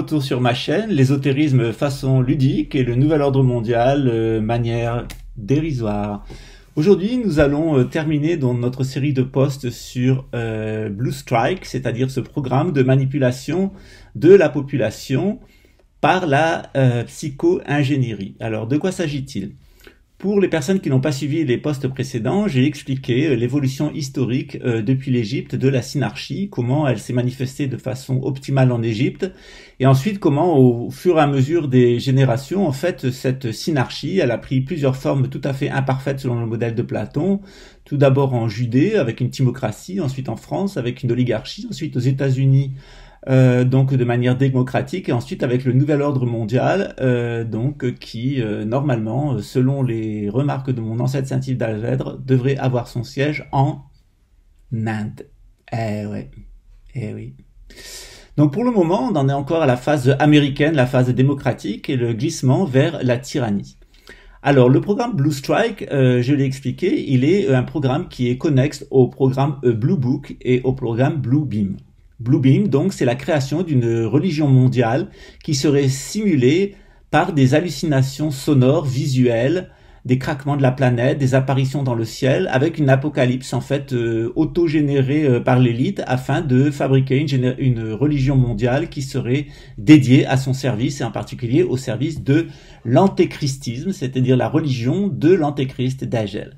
retour sur ma chaîne, l'ésotérisme façon ludique et le nouvel ordre mondial manière dérisoire. Aujourd'hui, nous allons terminer dans notre série de posts sur Blue Strike, c'est-à-dire ce programme de manipulation de la population par la psycho-ingénierie. Alors, de quoi s'agit-il ? Pour les personnes qui n'ont pas suivi les posts précédents, j'ai expliqué l'évolution historique depuis l'Égypte de la synarchie, comment elle s'est manifestée de façon optimale en Égypte, et ensuite comment au fur et à mesure des générations, en fait, cette synarchie, elle a pris plusieurs formes tout à fait imparfaites selon le modèle de Platon, tout d'abord en Judée avec une timocratie, ensuite en France avec une oligarchie, ensuite aux États-Unis donc de manière démocratique, et ensuite avec le nouvel ordre mondial, qui normalement, selon les remarques de mon ancêtre Saint-Yves d'Algèdre, devrait avoir son siège en Inde. Eh oui. Donc pour le moment, on en est encore à la phase américaine, la phase démocratique et le glissement vers la tyrannie. Alors le programme Blue Strike, je l'ai expliqué, il est un programme qui est connexe au programme Blue Book et au programme Blue Beam. Blue Beam, donc, c'est la création d'une religion mondiale qui serait simulée par des hallucinations sonores, visuelles, des craquements de la planète, des apparitions dans le ciel, avec une apocalypse, en fait, autogénérée par l'élite afin de fabriquer une religion mondiale qui serait dédiée à son service, et en particulier au service de l'antéchristisme, c'est-à-dire la religion de l'antéchrist d'Hégel.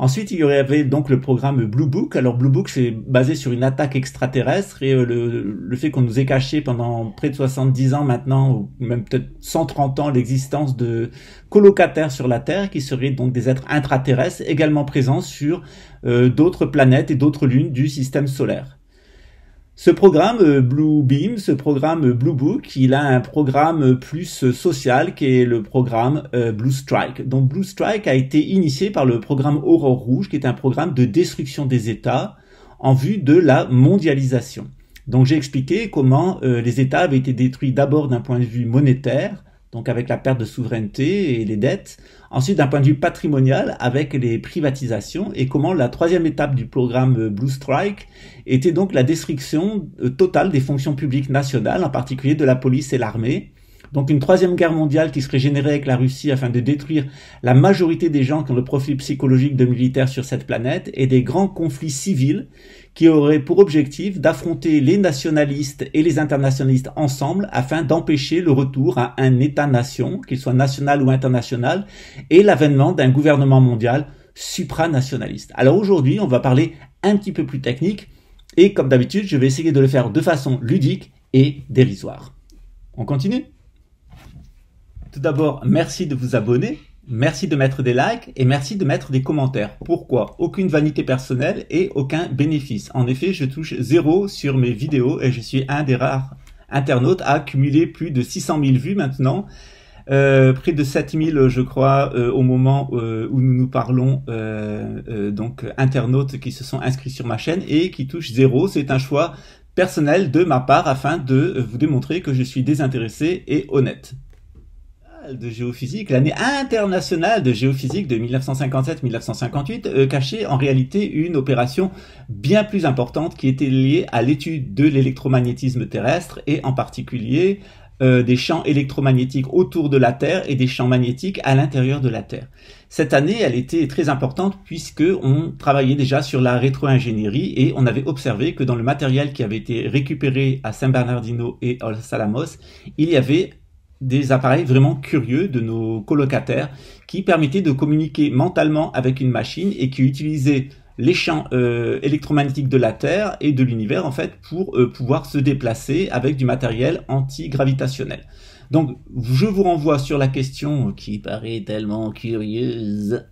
Ensuite, il y avait donc le programme Blue Book. Alors Blue Book, c'est basé sur une attaque extraterrestre et le fait qu'on nous ait caché pendant près de 70 ans maintenant, ou même peut-être 130 ans, l'existence de colocataires sur la Terre, qui seraient donc des êtres intraterrestres, également présents sur d'autres planètes et d'autres lunes du système solaire. Ce programme Blue Beam, ce programme Blue Book, il a un programme plus social qui est le programme Blue Strike. Donc Blue Strike a été initié par le programme Aurore Rouge, qui est un programme de destruction des États en vue de la mondialisation. Donc j'ai expliqué comment les États avaient été détruits d'abord d'un point de vue monétaire, donc avec la perte de souveraineté et les dettes, ensuite d'un point de vue patrimonial avec les privatisations, et comment la troisième étape du programme Blue Strike était donc la destruction totale des fonctions publiques nationales, en particulier de la police et l'armée. Donc une troisième guerre mondiale qui serait générée avec la Russie afin de détruire la majorité des gens qui ont le profil psychologique de militaires sur cette planète, et des grands conflits civils qui auraient pour objectif d'affronter les nationalistes et les internationalistes ensemble afin d'empêcher le retour à un État-nation, qu'il soit national ou international, et l'avènement d'un gouvernement mondial supranationaliste. Alors aujourd'hui, on va parler un petit peu plus technique, et comme d'habitude, je vais essayer de le faire de façon ludique et dérisoire. On continue ? Tout d'abord, merci de vous abonner, merci de mettre des likes et merci de mettre des commentaires. Pourquoi ? Aucune vanité personnelle et aucun bénéfice. En effet, je touche 0 sur mes vidéos et je suis un des rares internautes à accumuler plus de 600 000 vues maintenant. Près de 7000, je crois, au moment où nous nous parlons, donc internautes qui se sont inscrits sur ma chaîne et qui touchent 0. C'est un choix personnel de ma part afin de vous démontrer que je suis désintéressé et honnête. De géophysique, l'année internationale de géophysique de 1957-1958 cachait en réalité une opération bien plus importante qui était liée à l'étude de l'électromagnétisme terrestre et en particulier des champs électromagnétiques autour de la Terre et des champs magnétiques à l'intérieur de la Terre. Cette année, elle était très importante puisque on travaillait déjà sur la rétro-ingénierie et on avait observé que dans le matériel qui avait été récupéré à San Bernardino et à Los Alamos, il y avait des appareils vraiment curieux de nos colocataires qui permettaient de communiquer mentalement avec une machine et qui utilisaient les champs électromagnétiques de la Terre et de l'univers en fait pour pouvoir se déplacer avec du matériel antigravitationnel. Donc je vous renvoie sur la question qui paraît tellement curieuse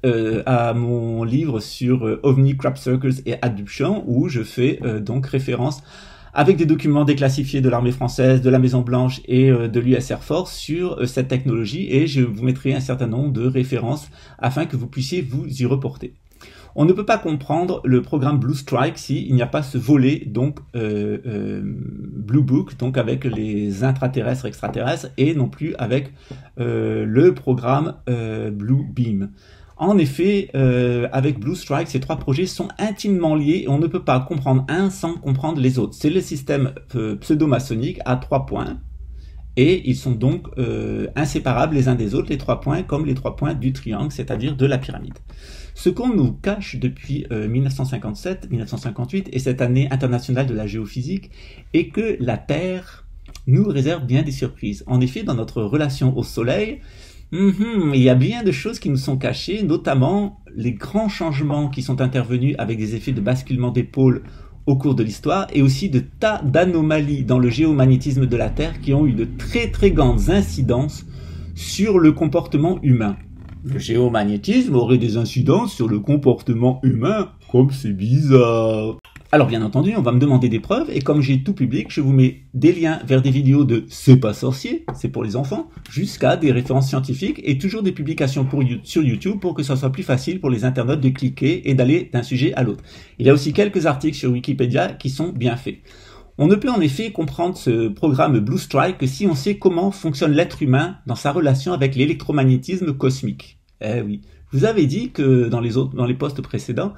à mon livre sur OVNI, Crop Circles et Abduction où je fais donc référence avec des documents déclassifiés de l'armée française, de la Maison Blanche et de l'US Air Force sur cette technologie, et je vous mettrai un certain nombre de références afin que vous puissiez vous y reporter. On ne peut pas comprendre le programme Blue Strike s'il n'y a pas ce volet donc Blue Book, donc avec les intraterrestres, extraterrestres, et non plus avec le programme Blue Beam. En effet, avec Blue Strike, ces trois projets sont intimement liés et on ne peut pas comprendre un sans comprendre les autres. C'est le système pseudo-maçonnique à 3 points. et ils sont donc inséparables les uns des autres, les 3 points, comme les 3 points du triangle, c'est-à-dire de la pyramide. Ce qu'on nous cache depuis 1957, 1958 et cette année internationale de la géophysique est que la Terre nous réserve bien des surprises. En effet, dans notre relation au Soleil, il y a bien de choses qui nous sont cachées, notamment les grands changements qui sont intervenus avec des effets de basculement des pôles au cours de l'histoire, et aussi de tas d'anomalies dans le géomagnétisme de la Terre qui ont eu de très très grandes incidences sur le comportement humain. Le géomagnétisme aurait des incidences sur le comportement humain, comme c'est bizarre. Alors bien entendu, on va me demander des preuves, et comme j'ai tout public, je vous mets des liens vers des vidéos de C'est pas sorcier, c'est pour les enfants, jusqu'à des références scientifiques, et toujours des publications sur YouTube pour que ça soit plus facile pour les internautes de cliquer et d'aller d'un sujet à l'autre. Il y a aussi quelques articles sur Wikipédia qui sont bien faits. On ne peut en effet comprendre ce programme Blue Strike que si on sait comment fonctionne l'être humain dans sa relation avec l'électromagnétisme cosmique. Eh oui, je vous avais dit que dans les postes précédents,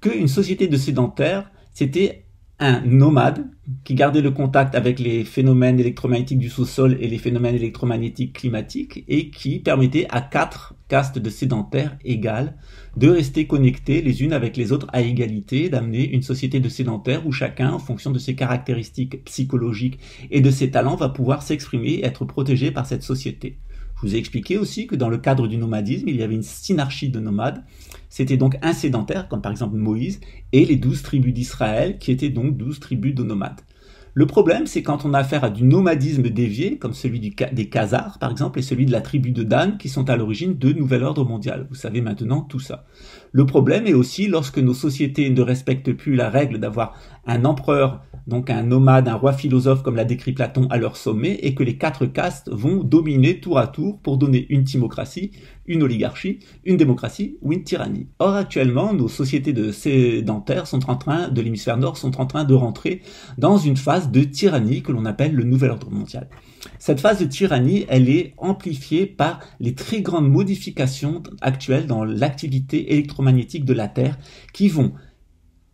qu'une société de sédentaires, c'était un nomade qui gardait le contact avec les phénomènes électromagnétiques du sous-sol et les phénomènes électromagnétiques climatiques et qui permettait à 4 castes de sédentaires égales de rester connectées les unes avec les autres à égalité, d'amener une société de sédentaires où chacun, en fonction de ses caractéristiques psychologiques et de ses talents, va pouvoir s'exprimer et être protégé par cette société. Je vous ai expliqué aussi que dans le cadre du nomadisme, il y avait une synarchie de nomades. C'était donc un sédentaire, comme par exemple Moïse, et les 12 tribus d'Israël, qui étaient donc 12 tribus de nomades. Le problème, c'est quand on a affaire à du nomadisme dévié, comme celui des Khazars, par exemple, et celui de la tribu de Dan, qui sont à l'origine de Nouvel Ordre Mondial. Vous savez maintenant tout ça. Le problème est aussi lorsque nos sociétés ne respectent plus la règle d'avoir un empereur, donc un nomade, un roi philosophe, comme l'a décrit Platon, à leur sommet, et que les 4 castes vont dominer tour à tour pour donner une timocratie, une oligarchie, une démocratie ou une tyrannie. Or, actuellement, nos sociétés de sédentaires de l'hémisphère nord sont en train de rentrer dans une phase de tyrannie que l'on appelle le Nouvel Ordre Mondial. Cette phase de tyrannie, elle est amplifiée par les très grandes modifications actuelles dans l'activité électromagnétique de la Terre qui vont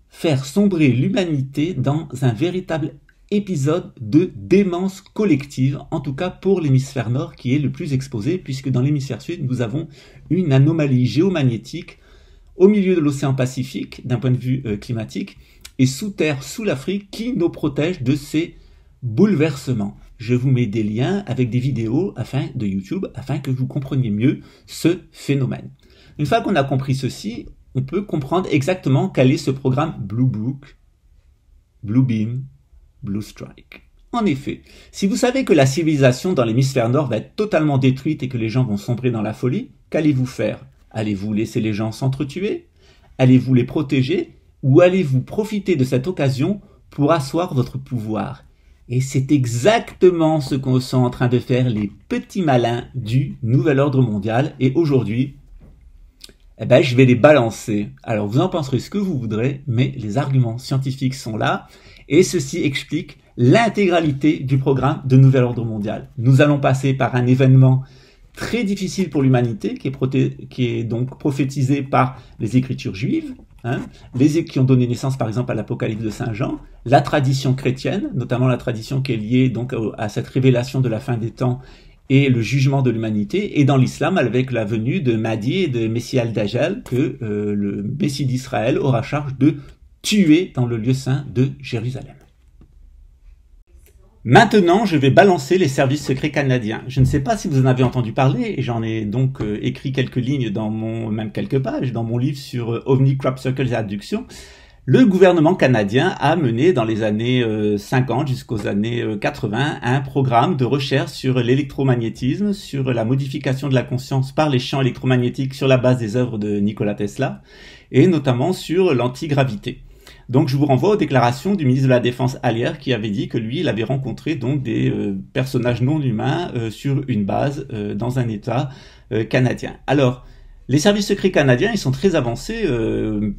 faire sombrer l'humanité dans un véritable épisode de démence collective, en tout cas pour l'hémisphère nord qui est le plus exposé, puisque dans l'hémisphère sud, nous avons une anomalie géomagnétique au milieu de l'océan Pacifique, d'un point de vue climatique, et sous terre, sous l'Afrique, qui nous protège de ces bouleversements. Je vous mets des liens avec des vidéos de YouTube, afin que vous compreniez mieux ce phénomène. Une fois qu'on a compris ceci, on peut comprendre exactement quel est ce programme Blue Book, Blue Beam, Blue Strike. En effet, si vous savez que la civilisation dans l'hémisphère nord va être totalement détruite et que les gens vont sombrer dans la folie, qu'allez-vous faire? Allez-vous laisser les gens s'entretuer? Allez-vous les protéger? Ou allez-vous profiter de cette occasion pour asseoir votre pouvoir? Et c'est exactement ce qu'on sont en train de faire les petits malins du Nouvel Ordre Mondial. Et aujourd'hui, je vais les balancer. Alors vous en penserez ce que vous voudrez, mais les arguments scientifiques sont là. Et ceci explique l'intégralité du programme de Nouvel Ordre Mondial. Nous allons passer par un événement très difficile pour l'humanité, qui est donc prophétisé par les Écritures juives, qui ont donné naissance par exemple à l'Apocalypse de Saint Jean, la tradition chrétienne, notamment la tradition qui est liée donc à cette révélation de la fin des temps et le jugement de l'humanité, et dans l'islam avec la venue de Mahdi et de Messie al-Dajjal, que le Messie d'Israël aura charge de tuer dans le lieu saint de Jérusalem. Maintenant, je vais balancer les services secrets canadiens. Je ne sais pas si vous en avez entendu parler, et j'en ai donc écrit quelques lignes même quelques pages, dans mon livre sur OVNI, Crop Circles et abductions. Le gouvernement canadien a mené dans les années 50 jusqu'aux années 80 un programme de recherche sur l'électromagnétisme, sur la modification de la conscience par les champs électromagnétiques sur la base des œuvres de Nikola Tesla, et notamment sur l'antigravité. Donc je vous renvoie aux déclarations du ministre de la Défense Hallier qui avait dit que lui, il avait rencontré donc des personnages non humains sur une base dans un État canadien. Alors, les services secrets canadiens, ils sont très avancés,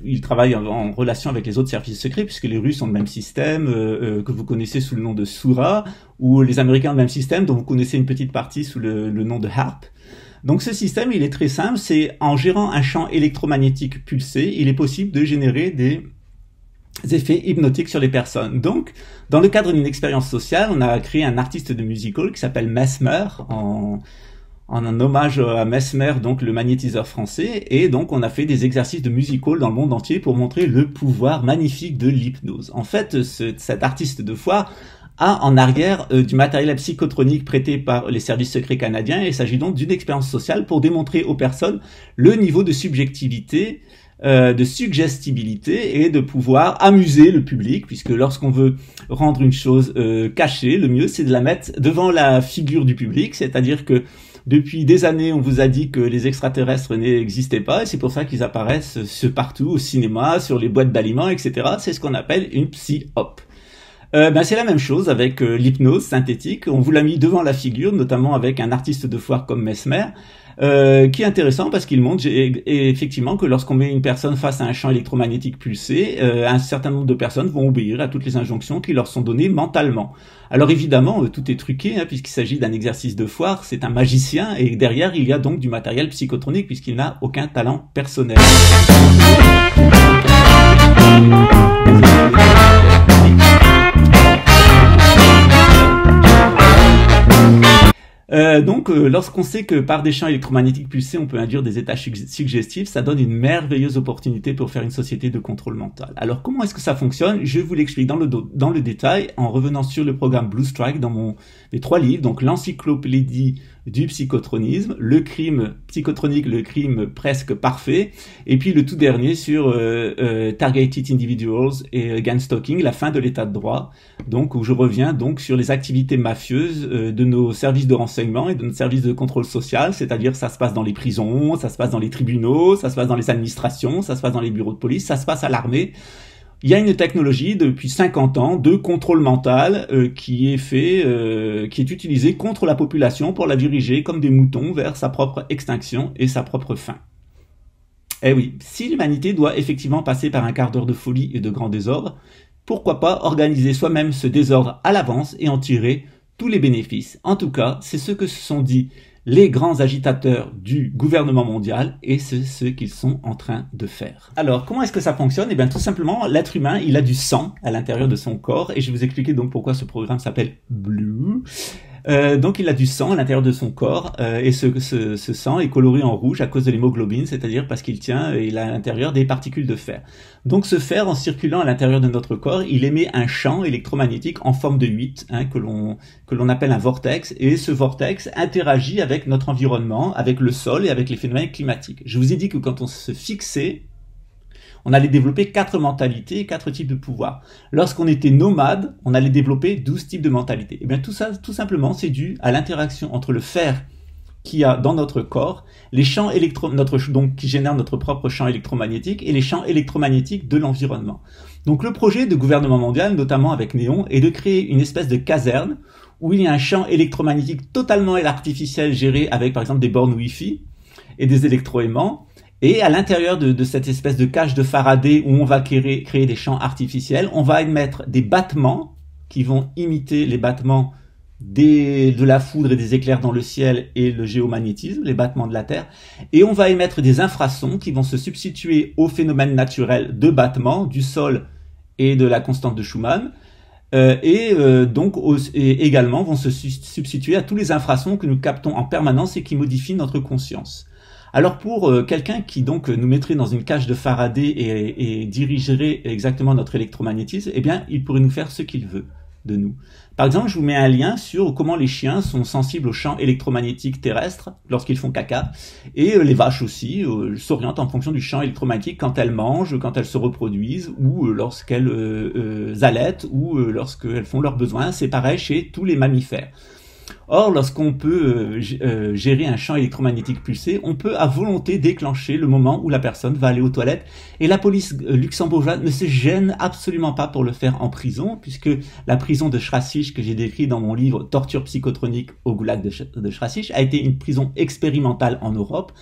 ils travaillent en relation avec les autres services secrets, puisque les Russes ont le même système que vous connaissez sous le nom de Sura, ou les Américains ont le même système dont vous connaissez une petite partie sous le nom de HARP. Donc ce système, il est très simple, c'est en gérant un champ électromagnétique pulsé, il est possible de générer des effets hypnotiques sur les personnes. Donc, dans le cadre d'une expérience sociale, on a créé un artiste de musical qui s'appelle Mesmer, en un hommage à Mesmer, donc le magnétiseur français, et donc on a fait des exercices de musical dans le monde entier pour montrer le pouvoir magnifique de l'hypnose. En fait, cet artiste de foire a en arrière du matériel psychotronique prêté par les services secrets canadiens, et il s'agit donc d'une expérience sociale pour démontrer aux personnes le niveau de subjectivité, de suggestibilité et de pouvoir amuser le public, puisque lorsqu'on veut rendre une chose cachée, le mieux c'est de la mettre devant la figure du public, c'est-à-dire que depuis des années, on vous a dit que les extraterrestres n'existaient pas, et c'est pour ça qu'ils apparaissent partout, au cinéma, sur les boîtes d'aliments, etc. C'est ce qu'on appelle une psy-op. C'est la même chose avec l'hypnose synthétique. On vous l'a mis devant la figure, notamment avec un artiste de foire comme Mesmer, qui est intéressant parce qu'il montre effectivement que lorsqu'on met une personne face à un champ électromagnétique pulsé, un certain nombre de personnes vont obéir à toutes les injonctions qui leur sont données mentalement. Alors évidemment, tout est truqué, puisqu'il s'agit d'un exercice de foire, c'est un magicien, et derrière il y a donc du matériel psychotronique puisqu'il n'a aucun talent personnel. Lorsqu'on sait que par des champs électromagnétiques pulsés, on peut induire des états suggestifs, ça donne une merveilleuse opportunité pour faire une société de contrôle mental. Alors, comment est-ce que ça fonctionne? Je vous l'explique dans le détail en revenant sur le programme Blue Strike dans les 3 livres, donc l'encyclopédie du psychotronisme, le crime psychotronique, le crime presque parfait, et puis le tout dernier sur Targeted Individuals et Gun Stalking, la fin de l'état de droit, donc où je reviens donc sur les activités mafieuses de nos services de renseignement et de notre service de contrôle social, c'est-à-dire ça se passe dans les prisons, ça se passe dans les tribunaux, ça se passe dans les administrations, ça se passe dans les bureaux de police, ça se passe à l'armée. Il y a une technologie depuis 50 ans de contrôle mental qui est utilisée contre la population pour la diriger comme des moutons vers sa propre extinction et sa propre fin. Eh oui, si l'humanité doit effectivement passer par un quart d'heure de folie et de grand désordre, pourquoi pas organiser soi-même ce désordre à l'avance et en tirer tous les bénéfices. En tout cas, c'est ce que se sont dit les grands agitateurs du gouvernement mondial, et c'est ce qu'ils sont en train de faire. Alors, comment est-ce que ça fonctionne? Eh bien, tout simplement, l'être humain, il a du sang à l'intérieur de son corps, et je vais vous expliquer donc pourquoi ce programme s'appelle Blue. Donc il a du sang à l'intérieur de son corps, et ce sang est coloré en rouge à cause de l'hémoglobine, c'est-à-dire parce qu'il a à l'intérieur des particules de fer. Donc ce fer, en circulant à l'intérieur de notre corps, il émet un champ électromagnétique en forme de 8, que l'on appelle un vortex, et ce vortex interagit avec notre environnement, avec le sol et avec les phénomènes climatiques. Je vous ai dit que quand on se fixait, on allait développer 4 mentalités et 4 types de pouvoirs. Lorsqu'on était nomade, on allait développer 12 types de mentalités. Et bien tout ça, tout simplement, c'est dû à l'interaction entre le fer qu'il y a dans notre corps, les champs qui génèrent notre propre champ électromagnétique et les champs électromagnétiques de l'environnement. Donc le projet de gouvernement mondial, notamment avec Néon, est de créer une espèce de caserne où il y a un champ électromagnétique totalement artificiel géré avec par exemple des bornes Wi-Fi et des électroaimants. Et à l'intérieur de cette espèce de cage de Faraday où on va créer des champs artificiels, on va émettre des battements qui vont imiter les battements de la foudre et des éclairs dans le ciel et le géomagnétisme, les battements de la Terre. Et on va émettre des infrasons qui vont se substituer aux phénomènes naturels de battements du sol et de la constante de Schumann. Donc également vont se substituer à tous les infrasons que nous captons en permanence et qui modifient notre conscience. Alors pour quelqu'un qui donc nous mettrait dans une cage de Faraday et dirigerait exactement notre électromagnétisme, eh bien il pourrait nous faire ce qu'il veut de nous. Par exemple, je vous mets un lien sur comment les chiens sont sensibles aux champs électromagnétiques terrestres lorsqu'ils font caca, et les vaches aussi s'orientent en fonction du champ électromagnétique quand elles mangent, quand elles se reproduisent, ou lorsqu'elles allaitent, ou lorsqu'elles font leurs besoins. C'est pareil chez tous les mammifères. Or, lorsqu'on peut gérer un champ électromagnétique pulsé, on peut à volonté déclencher le moment où la personne va aller aux toilettes. Et la police luxembourgeoise ne se gêne absolument pas pour le faire en prison, puisque la prison de Schrassich, que j'ai décrit dans mon livre « Torture psychotronique au goulag de Schrassich », a été une prison expérimentale en Europe,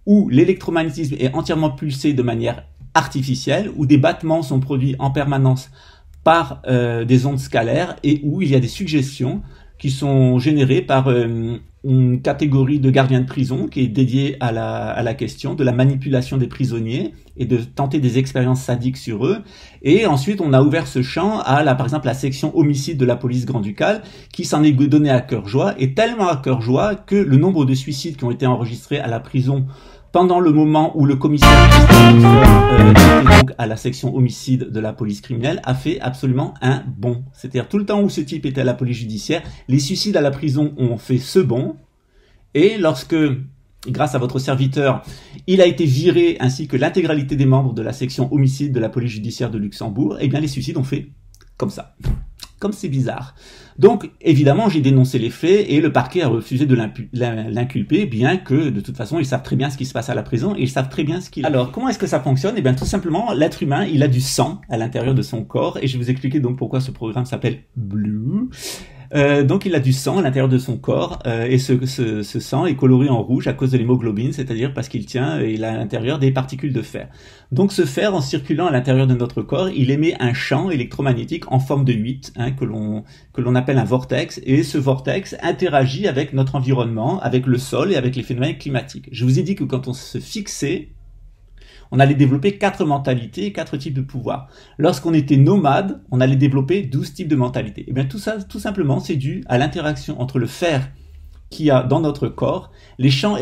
où l'électromagnétisme est entièrement pulsé de manière artificielle, où des battements sont produits en permanence par des ondes scalaires, et où il y a des suggestions qui sont générés par une catégorie de gardiens de prison qui est dédiée à la question de la manipulation des prisonniers et de tenter des expériences sadiques sur eux. Et ensuite, on a ouvert ce champ à par exemple, la section homicide de la police grand-ducale qui s'en est donné à cœur joie, et tellement à cœur joie que le nombre de suicides qui ont été enregistrés à la prison pendant le moment où le commissaire était donc à la section homicide de la police criminelle a fait absolument un bond. C'est-à-dire tout le temps où ce type était à la police judiciaire, les suicides à la prison ont fait ce bond. Et lorsque, grâce à votre serviteur, il a été viré ainsi que l'intégralité des membres de la section homicide de la police judiciaire de Luxembourg, eh bien les suicides ont fait comme ça. Comme c'est bizarre. Donc, évidemment, j'ai dénoncé les faits et le parquet a refusé de l'inculper, bien que, de toute façon, ils savent très bien ce qui se passe à la prison et ils savent très bien ce qu'il... Alors, comment est-ce que ça fonctionne? Eh bien, tout simplement, l'être humain, il a du sang à l'intérieur de son corps, et je vais vous expliquer donc pourquoi ce programme s'appelle Blue. Donc il a du sang à l'intérieur de son corps, et ce sang est coloré en rouge à cause de l'hémoglobine, c'est-à-dire parce qu'il il a à l'intérieur des particules de fer. Donc ce fer, en circulant à l'intérieur de notre corps, il émet un champ électromagnétique en forme de 8, que l'on appelle un vortex, et ce vortex interagit avec notre environnement, avec le sol et avec les phénomènes climatiques. Je vous ai dit que quand on se fixait, on allait développer 4 mentalités et 4 types de pouvoirs. Lorsqu'on était nomade, on allait développer 12 types de mentalités. Et bien tout ça, tout simplement, c'est dû à l'interaction entre le fer qu'il y a dans notre corps, les champs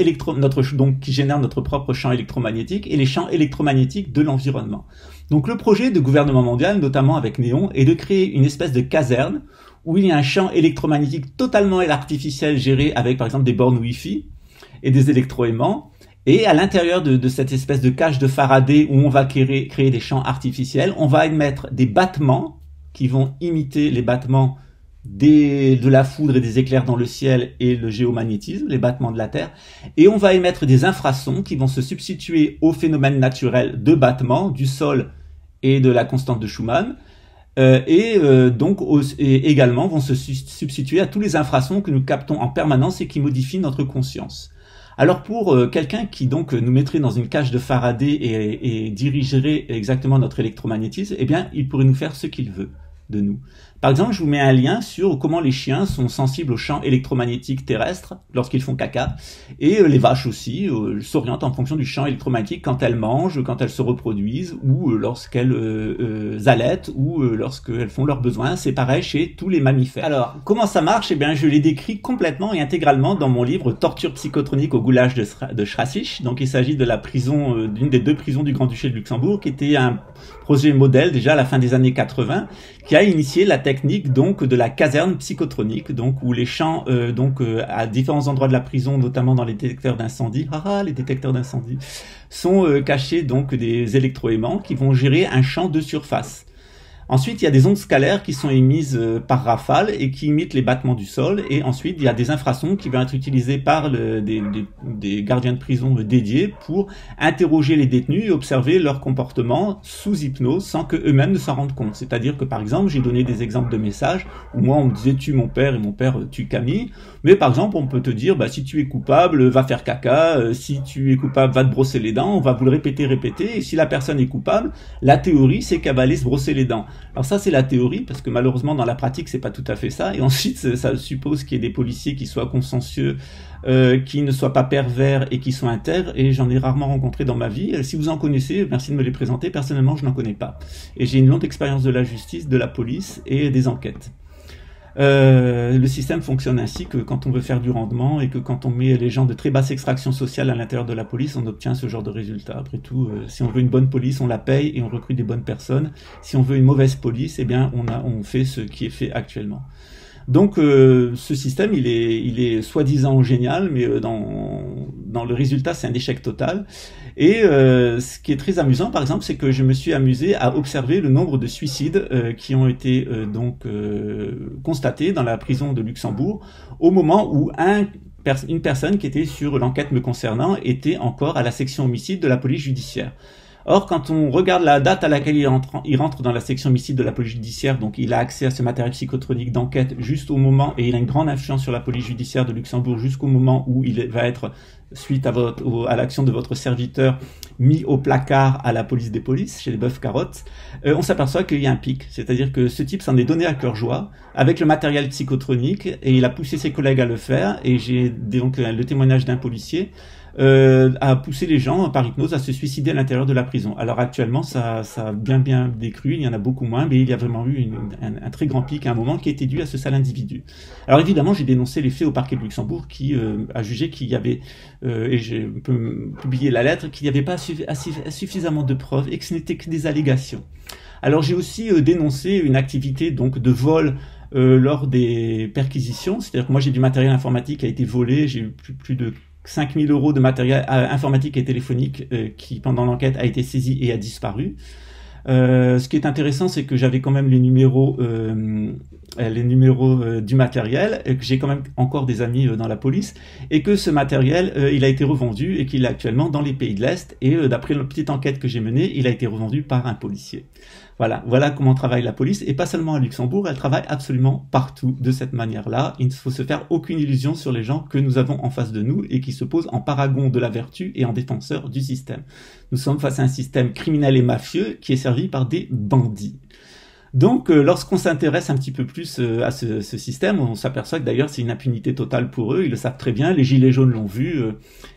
qui génèrent notre propre champ électromagnétique et les champs électromagnétiques de l'environnement. Donc le projet de gouvernement mondial, notamment avec Néon, est de créer une espèce de caserne où il y a un champ électromagnétique totalement artificiel géré avec par exemple des bornes Wi-Fi et des électroaimants. Et à l'intérieur de cette espèce de cage de Faraday où on va créer des champs artificiels, on va émettre des battements qui vont imiter les battements de la foudre et des éclairs dans le ciel et le géomagnétisme, les battements de la Terre. Et on va émettre des infrasons qui vont se substituer aux phénomènes naturels de battements du sol et de la constante de Schumann. Donc également vont se substituer à tous les infrasons que nous captons en permanence et qui modifient notre conscience. Alors pour quelqu'un qui donc nous mettrait dans une cage de Faraday et dirigerait exactement notre électromagnétisme, eh bien il pourrait nous faire ce qu'il veut de nous. Par exemple, je vous mets un lien sur comment les chiens sont sensibles aux champs électromagnétiques terrestres lorsqu'ils font caca, et les vaches aussi s'orientent en fonction du champ électromagnétique quand elles mangent, quand elles se reproduisent, ou lorsqu'elles allaitent, ou lorsqu'elles font leurs besoins. C'est pareil chez tous les mammifères. Alors, comment ça marche? Eh bien, je l'ai décrit complètement et intégralement dans mon livre Torture psychotronique au goulash de Schrassich. Donc, il s'agit de la prison, d'une des 2 prisons du Grand-Duché de Luxembourg, qui était un projet modèle déjà à la fin des années 80, qui a initié la technique donc de la caserne psychotronique, donc où les champs à différents endroits de la prison, notamment dans les détecteurs d'incendie, les détecteurs d'incendie, sont cachés donc des électroaimants qui vont gérer un champ de surface. Ensuite, il y a des ondes scalaires qui sont émises par rafale et qui imitent les battements du sol. Et ensuite, il y a des infrasons qui vont être utilisés par des gardiens de prison dédiés pour interroger les détenus et observer leur comportement sous hypnose sans que eux-mêmes ne s'en rendent compte. C'est-à-dire que, par exemple, j'ai donné des exemples de messages où moi, on me disait « tue mon père » et mon père « tue Camille ». Mais par exemple, on peut te dire « si tu es coupable, va faire caca. Si tu es coupable, va te brosser les dents. » On va vous le répéter. Et si la personne est coupable, la théorie, c'est qu'elle va aller se brosser les dents. Alors ça, c'est la théorie, parce que malheureusement, dans la pratique, c'est pas tout à fait ça. Et ensuite, ça suppose qu'il y ait des policiers qui soient consciencieux, qui ne soient pas pervers et qui soient intègres. Et j'en ai rarement rencontré dans ma vie. Si vous en connaissez, merci de me les présenter. Personnellement, je n'en connais pas. Et j'ai une longue expérience de la justice, de la police et des enquêtes. Le système fonctionne ainsi que quand on veut faire du rendement et que quand on met les gens de très basse extraction sociale à l'intérieur de la police, on obtient ce genre de résultat. Après tout, si on veut une bonne police, on la paye et on recrute des bonnes personnes. Si on veut une mauvaise police, eh bien on fait ce qui est fait actuellement. Donc ce système, il est soi-disant génial, mais dans le résultat, c'est un échec total. Et ce qui est très amusant, par exemple, c'est que je me suis amusé à observer le nombre de suicides qui ont été constatés dans la prison de Luxembourg au moment où une personne qui était sur l'enquête me concernant était encore à la section homicide de la police judiciaire. Or, quand on regarde la date à laquelle il rentre dans la section homicide de la police judiciaire, donc il a accès à ce matériel psychotronique d'enquête juste au moment, et il a une grande influence sur la police judiciaire de Luxembourg jusqu'au moment où il va être, suite à l'action de votre serviteur, mis au placard à la police des polices, chez les Boeuf Carottes, on s'aperçoit qu'il y a un pic. C'est-à-dire que ce type s'en est donné à cœur joie, avec le matériel psychotronique, et il a poussé ses collègues à le faire, et j'ai donc le témoignage d'un policier, à pousser les gens par hypnose à se suicider à l'intérieur de la prison. Alors actuellement, ça a bien décru, il y en a beaucoup moins, mais il y a vraiment eu un très grand pic à un moment qui a été dû à ce seul individu. Alors évidemment, j'ai dénoncé les faits au parquet de Luxembourg qui a jugé qu'il y avait, et je peux publier la lettre, qu'il n'y avait pas suffisamment de preuves et que ce n'était que des allégations. Alors j'ai aussi dénoncé une activité donc de vol lors des perquisitions, c'est-à-dire que moi j'ai du matériel informatique qui a été volé, j'ai eu plus de 5 000 euros de matériel informatique et téléphonique qui, pendant l'enquête, a été saisi et a disparu. Ce qui est intéressant, c'est que j'avais quand même les numéros du matériel, et que j'ai quand même encore des amis dans la police, et que ce matériel, il a été revendu et qu'il est actuellement dans les pays de l'Est, et d'après la petite enquête que j'ai menée, il a été revendu par un policier. Voilà comment travaille la police, et pas seulement à Luxembourg, elle travaille absolument partout de cette manière-là. Il ne faut se faire aucune illusion sur les gens que nous avons en face de nous et qui se posent en paragon de la vertu et en défenseur du système. Nous sommes face à un système criminel et mafieux qui est servi par des bandits. Donc, lorsqu'on s'intéresse un petit peu plus à ce système, on s'aperçoit que d'ailleurs c'est une impunité totale pour eux, ils le savent très bien, les gilets jaunes l'ont vu,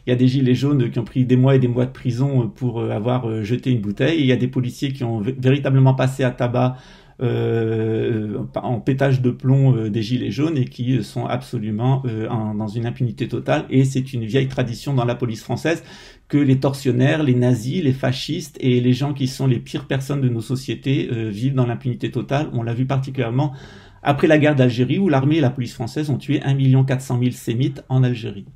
il y a des gilets jaunes qui ont pris des mois et des mois de prison pour avoir jeté une bouteille, et il y a des policiers qui ont véritablement passé à tabac en pétage de plomb des gilets jaunes et qui sont absolument dans une impunité totale, et c'est une vieille tradition dans la police française que les tortionnaires, les nazis, les fascistes et les gens qui sont les pires personnes de nos sociétés vivent dans l'impunité totale. On l'a vu particulièrement après la guerre d'Algérie où l'armée et la police française ont tué 1 400 000 sémites en Algérie.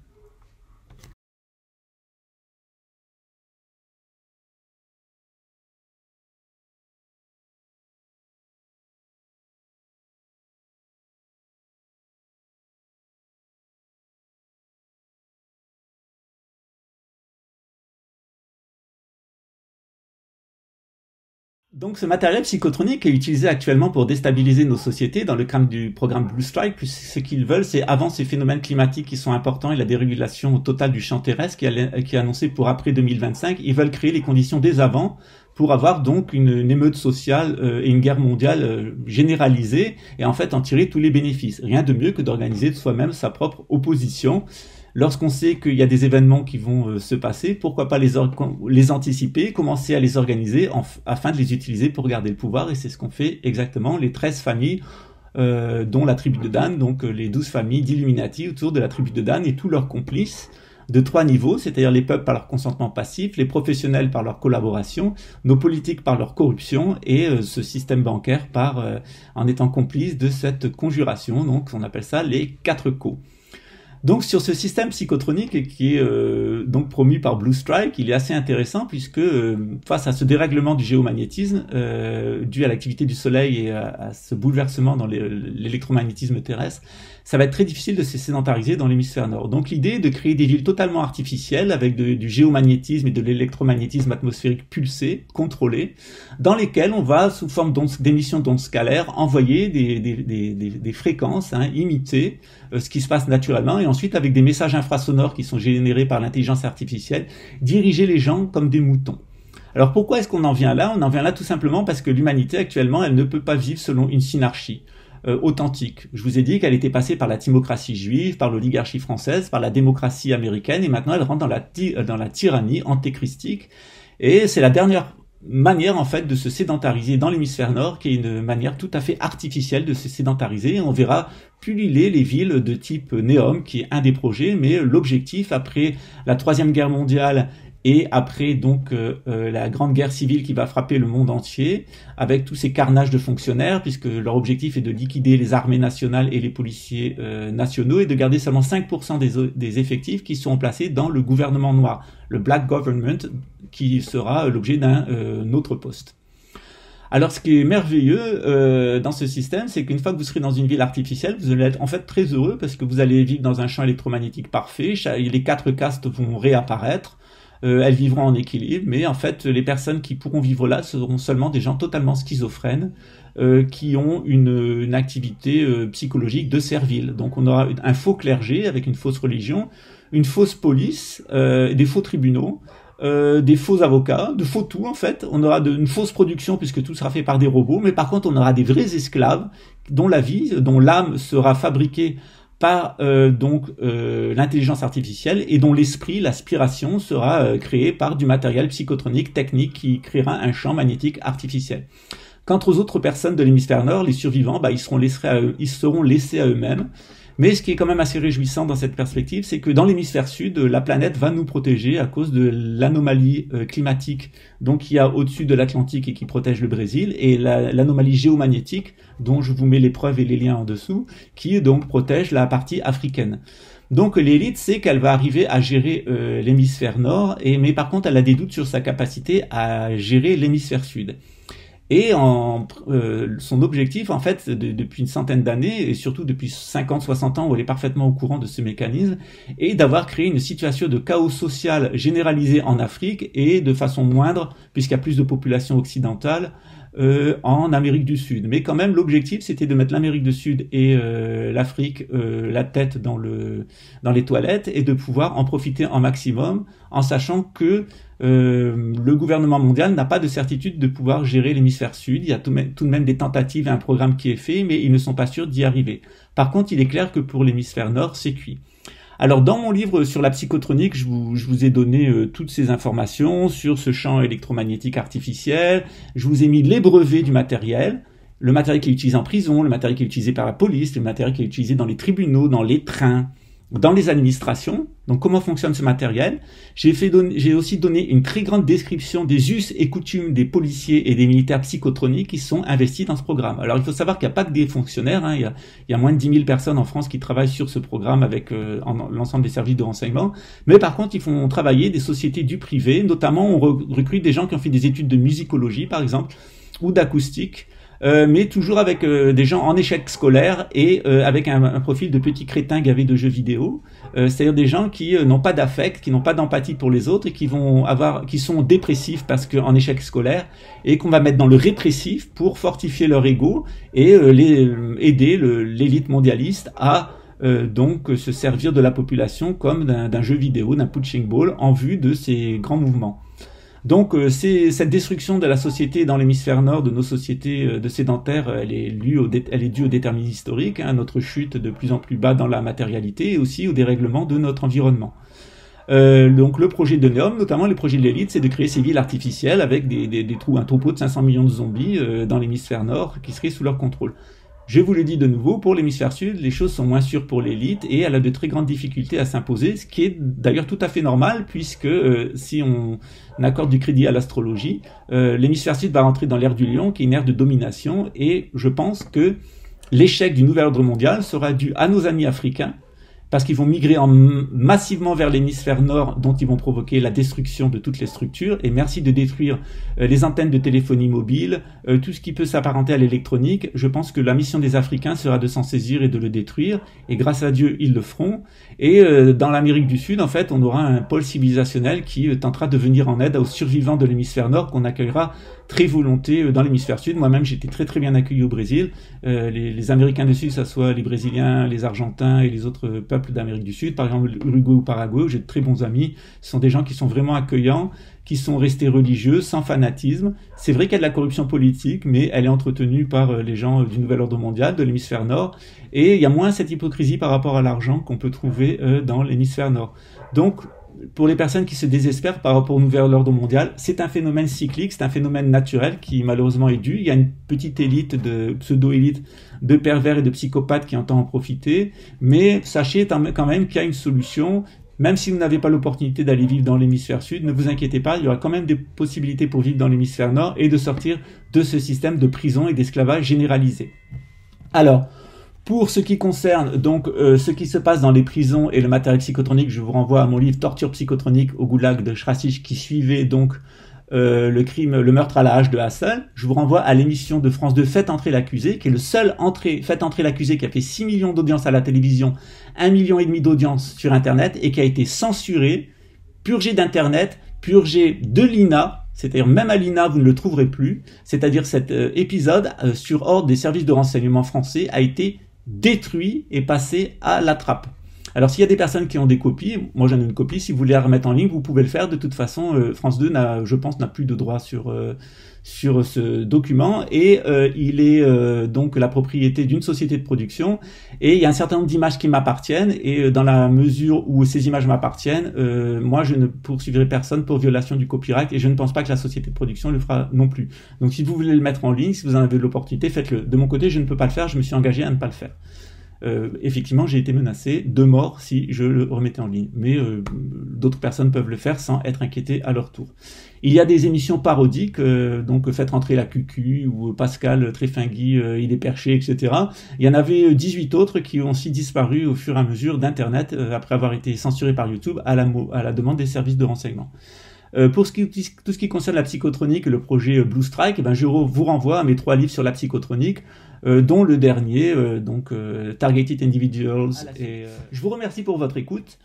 Donc ce matériel psychotronique est utilisé actuellement pour déstabiliser nos sociétés dans le cadre du programme Blue Strike. Puis ce qu'ils veulent, c'est avant ces phénomènes climatiques qui sont importants et la dérégulation totale du champ terrestre qui est annoncée pour après 2025, ils veulent créer les conditions dès avant pour avoir donc une émeute sociale et une guerre mondiale généralisée et en fait en tirer tous les bénéfices. Rien de mieux que d'organiser de soi-même sa propre opposition. Lorsqu'on sait qu'il y a des événements qui vont se passer, pourquoi pas les anticiper, commencer à les organiser afin de les utiliser pour garder le pouvoir, et c'est ce qu'ont fait exactement les 13 familles, dont la tribu de Dan, donc les 12 familles d'Illuminati autour de la tribu de Dan et tous leurs complices de 3 niveaux, c'est-à-dire les peuples par leur consentement passif, les professionnels par leur collaboration, nos politiques par leur corruption et ce système bancaire en étant complice de cette conjuration, donc on appelle ça les 4 co. Donc sur ce système psychotronique qui est donc promu par Blue Strike, il est assez intéressant puisque face à ce dérèglement du géomagnétisme dû à l'activité du Soleil et à ce bouleversement dans l'électromagnétisme terrestre, ça va être très difficile de se sédentariser dans l'hémisphère nord. Donc l'idée est de créer des villes totalement artificielles avec du géomagnétisme et de l'électromagnétisme atmosphérique pulsé, contrôlé, dans lesquelles on va, sous forme d'émissions d'ondes scalaires, envoyer des fréquences, imiter ce qui se passe naturellement, et ensuite avec des messages infrasonores qui sont générés par l'intelligence artificielle, diriger les gens comme des moutons. Alors pourquoi est-ce qu'on en vient là? On en vient là tout simplement parce que l'humanité actuellement, elle ne peut pas vivre selon une synarchie authentique. Je vous ai dit qu'elle était passée par la timocratie juive, par l'oligarchie française, par la démocratie américaine, et maintenant elle rentre dans la tyrannie antéchristique, et c'est la dernière manière en fait de se sédentariser dans l'hémisphère nord, qui est une manière tout à fait artificielle de se sédentariser. On verra pulluler les villes de type Neom, qui est un des projets, mais l'objectif après la Troisième Guerre mondiale et après donc la grande guerre civile qui va frapper le monde entier, avec tous ces carnages de fonctionnaires, puisque leur objectif est de liquider les armées nationales et les policiers nationaux, et de garder seulement 5% des effectifs qui sont placés dans le gouvernement noir, le Black Government, qui sera l'objet d'un autre poste. Alors ce qui est merveilleux dans ce système, c'est qu'une fois que vous serez dans une ville artificielle, vous allez être en fait très heureux, parce que vous allez vivre dans un champ électromagnétique parfait, les 4 castes vont réapparaître, elles vivront en équilibre, mais en fait, les personnes qui pourront vivre là seront seulement des gens totalement schizophrènes, qui ont une activité psychologique de servile. Donc on aura un faux clergé avec une fausse religion, une fausse police, des faux tribunaux, des faux avocats, de faux tout en fait. On aura une fausse production puisque tout sera fait par des robots, mais par contre on aura des vrais esclaves dont la vie, dont l'âme sera fabriquée par l'intelligence artificielle et dont l'esprit, l'aspiration sera créée par du matériel psychotronique technique qui créera un champ magnétique artificiel. Quant aux autres personnes de l'hémisphère nord, les survivants, ils seront laissés à eux-mêmes. Mais ce qui est quand même assez réjouissant dans cette perspective, c'est que dans l'hémisphère sud, la planète va nous protéger à cause de l'anomalie climatique donc il y a au-dessus de l'Atlantique et qui protège le Brésil, et l'anomalie géomagnétique, dont je vous mets les preuves et les liens en dessous, qui donc protège la partie africaine. Donc l'élite sait qu'elle va arriver à gérer l'hémisphère nord, mais par contre elle a des doutes sur sa capacité à gérer l'hémisphère sud. Et son objectif, en fait, depuis une centaine d'années, et surtout depuis 50-60 ans où elle est parfaitement au courant de ce mécanisme, est d'avoir créé une situation de chaos social généralisé en Afrique et de façon moindre, puisqu'il y a plus de population occidentale, en Amérique du Sud. Mais quand même, l'objectif, c'était de mettre l'Amérique du Sud et l'Afrique la tête dans les toilettes et de pouvoir en profiter en maximum, en sachant que le gouvernement mondial n'a pas de certitude de pouvoir gérer l'hémisphère sud. Il y a tout de même des tentatives et un programme qui est fait, mais ils ne sont pas sûrs d'y arriver. Par contre, il est clair que pour l'hémisphère nord, c'est cuit. Alors, dans mon livre sur la psychotronique, je vous ai donné toutes ces informations sur ce champ électromagnétique artificiel. Je vous ai mis les brevets du matériel, le matériel qui est utilisé en prison, le matériel qui est utilisé par la police, le matériel qui est utilisé dans les tribunaux, dans les trains, dans les administrations. Donc, comment fonctionne ce matériel? J'ai aussi donné une très grande description des us et coutumes des policiers et des militaires psychotroniques qui sont investis dans ce programme. Alors, il faut savoir qu'il n'y a pas que des fonctionnaires, hein. Il y a moins de 10 000 personnes en France qui travaillent sur ce programme avec l'ensemble des services de renseignement. Mais par contre, ils font travailler des sociétés du privé. Notamment, on recrute des gens qui ont fait des études de musicologie, par exemple, ou d'acoustique. Mais toujours avec des gens en échec scolaire et avec un profil de petits crétins gavés de jeux vidéo, c'est-à-dire des gens qui n'ont pas d'affect, qui n'ont pas d'empathie pour les autres et qui sont dépressifs parce qu'en échec scolaire, et qu'on va mettre dans le répressif pour fortifier leur ego et aider l'élite mondialiste à donc se servir de la population comme d'un jeu vidéo, d'un punching ball en vue de ces grands mouvements. Donc cette destruction de la société dans l'hémisphère nord, de nos sociétés de sédentaires, elle est due au déterminisme historique, hein, notre chute de plus en plus bas dans la matérialité et aussi au dérèglement de notre environnement. Donc le projet de Neom, notamment le projet de l'élite, c'est de créer ces villes artificielles avec un troupeau de 500 millions de zombies dans l'hémisphère nord qui seraient sous leur contrôle. Je vous le dis de nouveau, pour l'hémisphère sud, les choses sont moins sûres pour l'élite et elle a de très grandes difficultés à s'imposer, ce qui est d'ailleurs tout à fait normal puisque si on accorde du crédit à l'astrologie, l'hémisphère sud va rentrer dans l'ère du lion qui est une ère de domination et je pense que l'échec du nouvel ordre mondial sera dû à nos amis africains parce qu'ils vont migrer massivement vers l'hémisphère nord dont ils vont provoquer la destruction de toutes les structures. Et merci de détruire les antennes de téléphonie mobile, tout ce qui peut s'apparenter à l'électronique. Je pense que la mission des Africains sera de s'en saisir et de le détruire. Et grâce à Dieu, ils le feront. Et dans l'Amérique du Sud, en fait, on aura un pôle civilisationnel qui tentera de venir en aide aux survivants de l'hémisphère nord qu'on accueillera très volonté dans l'hémisphère sud. Moi-même, j'étais très très bien accueilli au Brésil. Les Américains du Sud, que ce soit les Brésiliens, les Argentins et les autres peuples d'Amérique du Sud, par exemple l'Uruguay ou Paraguay, où j'ai de très bons amis. Ce sont des gens qui sont vraiment accueillants, qui sont restés religieux, sans fanatisme. C'est vrai qu'il y a de la corruption politique, mais elle est entretenue par les gens du nouvel ordre mondial, de l'hémisphère nord, et il y a moins cette hypocrisie par rapport à l'argent qu'on peut trouver dans l'hémisphère nord. Donc, pour les personnes qui se désespèrent par rapport au nouvel ordre mondial, c'est un phénomène cyclique, c'est un phénomène naturel qui malheureusement est dû. Il y a une petite élite de pseudo-élite de pervers et de psychopathes qui entend en profiter, mais sachez quand même qu'il y a une solution. Même si vous n'avez pas l'opportunité d'aller vivre dans l'hémisphère sud, ne vous inquiétez pas, il y aura quand même des possibilités pour vivre dans l'hémisphère nord et de sortir de ce système de prison et d'esclavage généralisé. Alors, pour ce qui concerne donc ce qui se passe dans les prisons et le matériel psychotronique, je vous renvoie à mon livre Torture psychotronique au goulag de Shrasich qui suivait donc le meurtre à la hache de Hassel. Je vous renvoie à l'émission de France 2 Faites entrer l'accusé, qui est le seul Faites entrer l'accusé qui a fait 6 millions d'audiences à la télévision, 1,5 million d'audiences sur Internet et qui a été censuré, purgé d'Internet, purgé de l'INA, c'est-à-dire même à l'INA vous ne le trouverez plus, c'est-à-dire cet épisode sur ordre des services de renseignement français a été détruit et passé à la trappe. Alors s'il y a des personnes qui ont des copies, moi j'en ai une copie, si vous voulez la remettre en ligne, vous pouvez le faire. De toute façon, France 2, je pense, n'a plus de droit sur ce document, et il est donc la propriété d'une société de production, et il y a un certain nombre d'images qui m'appartiennent, et dans la mesure où ces images m'appartiennent, moi je ne poursuivrai personne pour violation du copyright, et je ne pense pas que la société de production le fera non plus. Donc si vous voulez le mettre en ligne, si vous en avez l'opportunité, faites-le. De mon côté, je ne peux pas le faire, je me suis engagé à ne pas le faire. Effectivement, j'ai été menacé de mort si je le remettais en ligne. Mais d'autres personnes peuvent le faire sans être inquiétées à leur tour. Il y a des émissions parodiques, donc Faites rentrer la cucu, ou Pascal Tréfingui, il est perché, etc. Il y en avait 18 autres qui ont aussi disparu au fur et à mesure d'Internet, après avoir été censurés par YouTube à la demande des services de renseignement. Pour tout ce qui concerne la psychotronique, le projet Blue Strike, je vous renvoie à mes 3 livres sur la psychotronique, dont le dernier, Targeted Individuals. Je vous remercie pour votre écoute.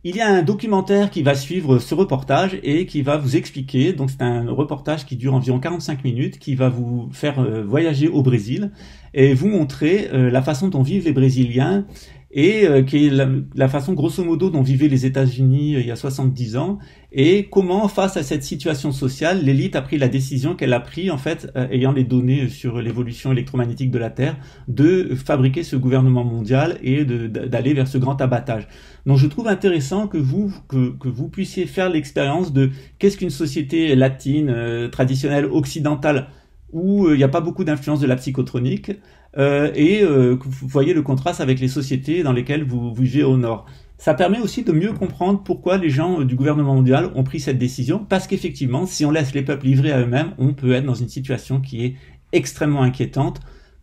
Il y a un documentaire qui va suivre ce reportage et qui va vous expliquer, donc c'est un reportage qui dure environ 45 minutes, qui va vous faire voyager au Brésil et vous montrer la façon dont vivent les Brésiliens, et qui est la façon grosso modo dont vivaient les États-Unis il y a 70 ans, et comment, face à cette situation sociale, l'élite a pris la décision qu'elle a pris, en fait, ayant les données sur l'évolution électromagnétique de la Terre, de fabriquer ce gouvernement mondial et d'aller vers ce grand abattage. Donc je trouve intéressant que vous puissiez faire l'expérience de qu'est-ce qu'une société latine, traditionnelle, occidentale, où il n'y a pas beaucoup d'influence de la psychotronique, que vous voyez le contraste avec les sociétés dans lesquelles vous vivez au nord. Ça permet aussi de mieux comprendre pourquoi les gens du gouvernement mondial ont pris cette décision, parce qu'effectivement, si on laisse les peuples livrés à eux-mêmes, on peut être dans une situation qui est extrêmement inquiétante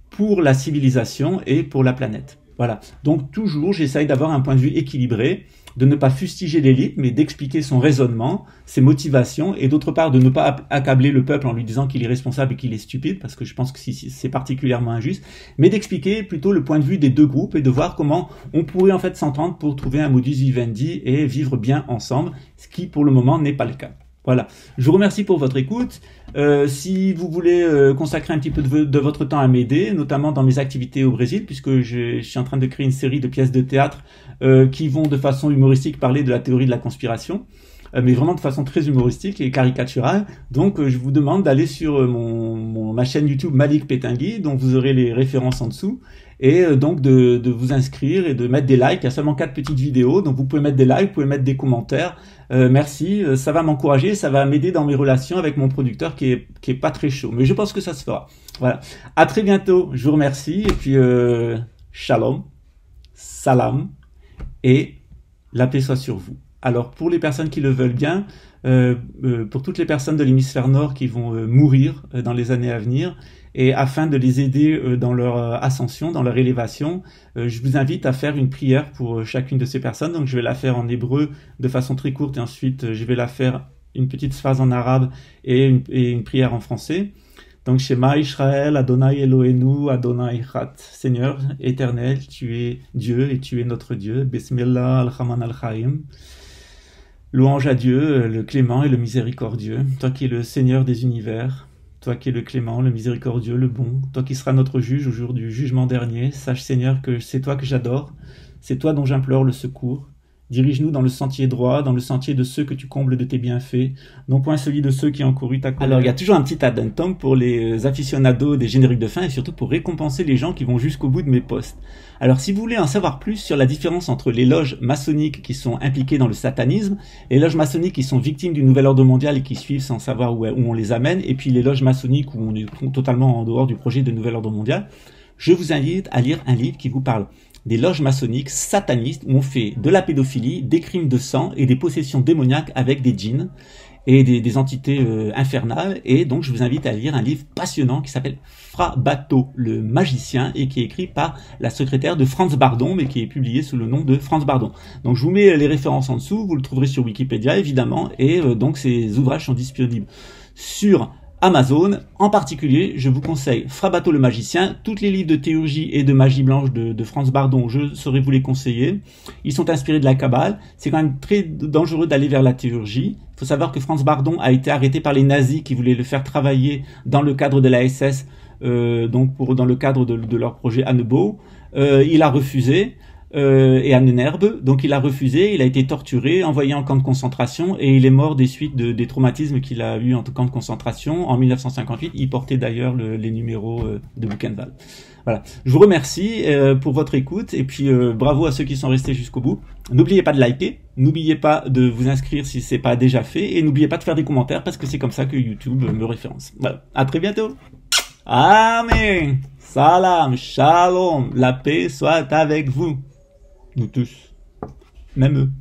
pour la civilisation et pour la planète. Voilà. Donc toujours, j'essaye d'avoir un point de vue équilibré, de ne pas fustiger l'élite, mais d'expliquer son raisonnement, ses motivations, et d'autre part de ne pas accabler le peuple en lui disant qu'il est responsable et qu'il est stupide, parce que je pense que c'est particulièrement injuste, mais d'expliquer plutôt le point de vue des deux groupes et de voir comment on pourrait en fait s'entendre pour trouver un modus vivendi et vivre bien ensemble, ce qui pour le moment n'est pas le cas. Voilà. Je vous remercie pour votre écoute. Si vous voulez consacrer un petit peu de votre temps à m'aider, notamment dans mes activités au Brésil, puisque je suis en train de créer une série de pièces de théâtre qui vont de façon humoristique parler de la théorie de la conspiration, mais vraiment de façon très humoristique et caricaturale. Donc je vous demande d'aller sur ma chaîne YouTube Malik Pétingui, dont vous aurez les références en dessous, et donc de vous inscrire et de mettre des likes. Il y a seulement 4 petites vidéos, donc vous pouvez mettre des likes, vous pouvez mettre des commentaires. Merci, ça va m'encourager, ça va m'aider dans mes relations avec mon producteur qui est pas très chaud, mais je pense que ça se fera. Voilà. À très bientôt, je vous remercie, et puis shalom, salam, et la paix soit sur vous. Alors pour les personnes qui le veulent bien, pour toutes les personnes de l'hémisphère nord qui vont mourir dans les années à venir, et afin de les aider dans leur ascension, dans leur élévation, je vous invite à faire une prière pour chacune de ces personnes. Donc je vais la faire en hébreu de façon très courte, et ensuite je vais la faire une petite phrase en arabe et une prière en français. Donc Shema Israël, Adonai Eloheinu, Adonai Echad. Seigneur éternel, tu es Dieu et tu es notre Dieu. Bismillah al-Rahman al-Rahim. Louange à Dieu, le clément et le miséricordieux, toi qui es le Seigneur des univers, toi qui es le clément, le miséricordieux, le bon, toi qui seras notre juge au jour du jugement dernier. Sache Seigneur que c'est toi que j'adore, c'est toi dont j'implore le secours. Dirige-nous dans le sentier droit, dans le sentier de ceux que tu combles de tes bienfaits, non point celui de ceux qui ont couru ta colère. Alors il y a toujours un petit addendum pour les aficionados des génériques de fin, et surtout pour récompenser les gens qui vont jusqu'au bout de mes posts. Alors si vous voulez en savoir plus sur la différence entre les loges maçonniques qui sont impliquées dans le satanisme, les loges maçonniques qui sont victimes du nouvel ordre mondial et qui suivent sans savoir où on les amène, et puis les loges maçonniques où on est totalement en dehors du projet de nouvel ordre mondial, je vous invite à lire un livre qui vous parle des loges maçonniques satanistes où on fait de la pédophilie, des crimes de sang et des possessions démoniaques avec des djinns et des entités infernales. Et donc je vous invite à lire un livre passionnant qui s'appelle Fra Bato, le magicien, et qui est écrit par la secrétaire de Franz Bardon, mais qui est publié sous le nom de Franz Bardon. Donc je vous mets les références en dessous, vous le trouverez sur Wikipédia évidemment, et donc ces ouvrages sont disponibles sur Amazon. En particulier, je vous conseille Frabato le magicien. Tous les livres de théurgie et de magie blanche de Franz Bardon, je saurais vous les conseiller. Ils sont inspirés de la Kabbale. C'est quand même très dangereux d'aller vers la théurgie. Il faut savoir que Franz Bardon a été arrêté par les nazis qui voulaient le faire travailler dans le cadre de la SS, dans le cadre de leur projet Annebo. Il a refusé. Et à Nennerbe, donc il a refusé, il a été torturé, envoyé en camp de concentration et il est mort des suites des traumatismes qu'il a eu en camp de concentration en 1958. Il portait d'ailleurs les numéros de Buchenwald. Voilà. Je vous remercie pour votre écoute et puis bravo à ceux qui sont restés jusqu'au bout. N'oubliez pas de liker, n'oubliez pas de vous inscrire si c'est pas déjà fait et n'oubliez pas de faire des commentaires parce que c'est comme ça que YouTube me référence. Voilà. À très bientôt. Amen. Salam, shalom, la paix soit avec vous. Nous tous, même eux.